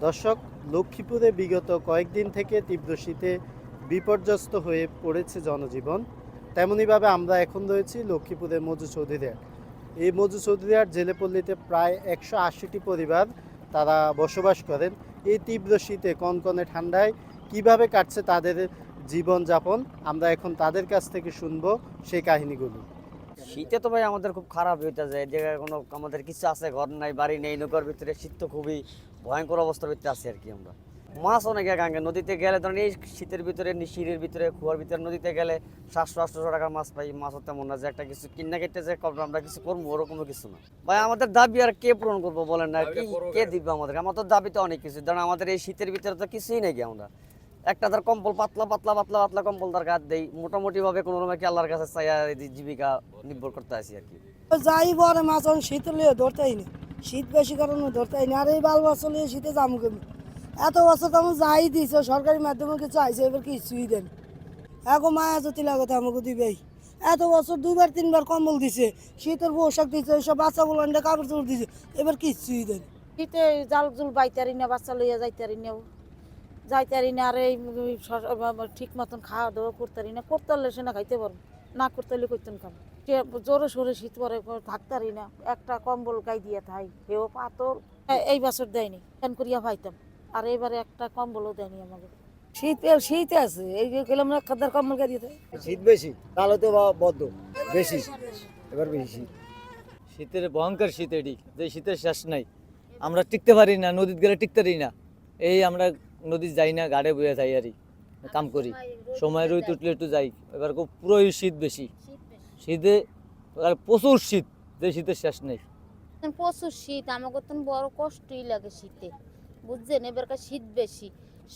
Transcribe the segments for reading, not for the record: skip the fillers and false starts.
দর্শক, লক্ষ্মীপুরে বিগত কয়েকদিন থেকে তীব্র শীতে বিপর্যস্ত হয়ে পড়েছে জনজীবন। তেমনইভাবে আমরা এখন রয়েছি লক্ষ্মীপুরের মজু চৌধুরীহাট। এই মজু চৌধুরীহাট জেলেপল্লীতে প্রায় 180টি পরিবার তারা বসবাস করেন। এই তীব্র শীতে কনকনে ঠান্ডায় কিভাবে কাটছে তাদের জীবনযাপন, আমরা এখন তাদের কাছ থেকে শুনবো সেই কাহিনীগুলো। শীতে তো ভাই আমাদের খুব খারাপ হইতে যায়। যে কোনো আমাদের কিছু আছে, ঘর নাই, বাড়ি নেই, নৌকার ভিতরে শীত তো খুবই ভয়ঙ্কর অবস্থার ভিতরে আছি আর কি। আমরা মাছ অনেক গাঙ্গে নদীতে গেলে ধরেন এই শীতের ভিতরে শিরের ভিতরে কুয়ার ভিতরে নদীতে গেলে 700-800 টাকার মাছ পাই। মাছও তেমন না যে একটা কিছু কিনা কেটে যে আমরা কিছু করবো, ওরকমও কিছু না ভাই। আমাদের দাবি আর কে পূরণ করবো বলেন না, কি কে দিবে আমাদের? আমার তো দাবি তো অনেক কিছু, ধরেন আমাদের এই শীতের ভিতরে তো কিছুই নাকি। আমরা একটা ধর কম্বল, পাতলা পাতলা পাতলা পাতলা কম্বল তার গাছ দেই, মোটামুটি ভাবে কোনো রকম কি আল্লাহর কাছে চাইয়া জীবিকা নির্ভর করতে আসি আর কি। যাই বড় মাছ শীত লিয়ে ধরতেই না, শীত বেশি কারণে ধরতেই না। আর এই বাল বছর লিয়ে শীতে যাবো কেমন? এত বছর তো আমি যাই দিয়েছে, সরকারি মাধ্যমে কিছু আইসে, এবার কিছুই দেন। এখন মায়া যদি লাগে তো আমাকে দিবেই। এত বছর 2-3বার কম্বল দিছে, শীতের পোশাক দিছে, সব বাচ্চা বলেন কাপড় চোপড় দিছে, এবার কিছুই দেন। শীতে জাল জুল বাইতারি না, বাচ্চা লইয়া যাইতারি না, যাইতারি না। আর এই ঠিক মতন খাওয়া দাওয়া করতারি না, করতে হলে সে না খাইতে পারবো, না করতে হলে করতেন খাম। জোরে সোরে শীত পরে থাকতারি না, একটা কম্বল গাই দিয়ে থাই, হেও পাতল। এই বছর দেয়নি, ফ্যান করিয়া পাইতাম, আর এবারে একটা কম্বলও দেয়নি আমাকে। শীত আছে, এই যে গেলাম না খাদ্যার কম্বল গাই দিয়ে। শীত বেশি, তাহলে তো বদ্ধ বেশি, এবার বেশি শীত। শীতের ভয়ঙ্কর শীত, এটি যে শীতের শেষ নাই। আমরা টিকতে পারি না, নদীতে গেলে টিকতে পারি না। এই আমরা নদী যাই না, গাড়ে বয়ে যাই আর কাম করি, সময় রই তুটলে একটু যাই। এবার খুব পুরোই শীত বেশি, শীতে প্রচুর শীত, যে শীতের শেষ নেই। প্রচুর শীত, আমাকে তো বড় কষ্টই লাগে শীতে, বুঝছেন? এবারকার শীত বেশি।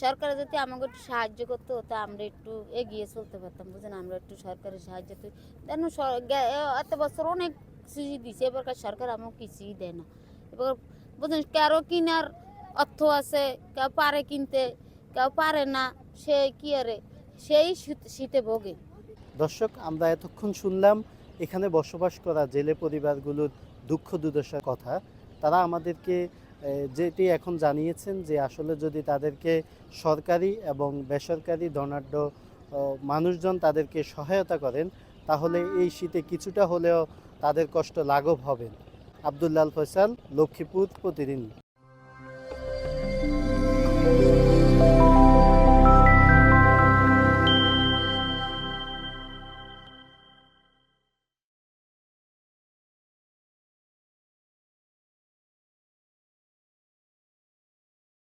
সরকার যদি আমাকে একটু সাহায্য করতো, তা আমরা একটু এগিয়ে চলতে পারতাম, বুঝছেন? আমরা একটু সরকারের সাহায্য দেন। এত বছর অনেক কিছুই দিচ্ছে, এবারকার সরকার আমাকে কিছুই দেয় না। এবার বুঝছেন, কারো কিনার অর্থ আছে, কেউ পারে কিনতে, কেউ পারে না, সে কি আরে সেই শীতে ভোগে। দর্শক, আমরা এতক্ষণ শুনলাম এখানে বসবাস করা জেলে পরিবারগুলোর দুঃখ দুর্দশার কথা। তারা আমাদেরকে যেটি এখন জানিয়েছেন যে আসলে যদি তাদেরকে সরকারি এবং বেসরকারি ধনাঢ্য মানুষজন তাদেরকে সহায়তা করেন, তাহলে এই শীতে কিছুটা হলেও তাদের কষ্ট লাঘব হবে। আব্দুল্লাহ আল ফয়সাল, লক্ষ্মীপুর প্রতিদিন।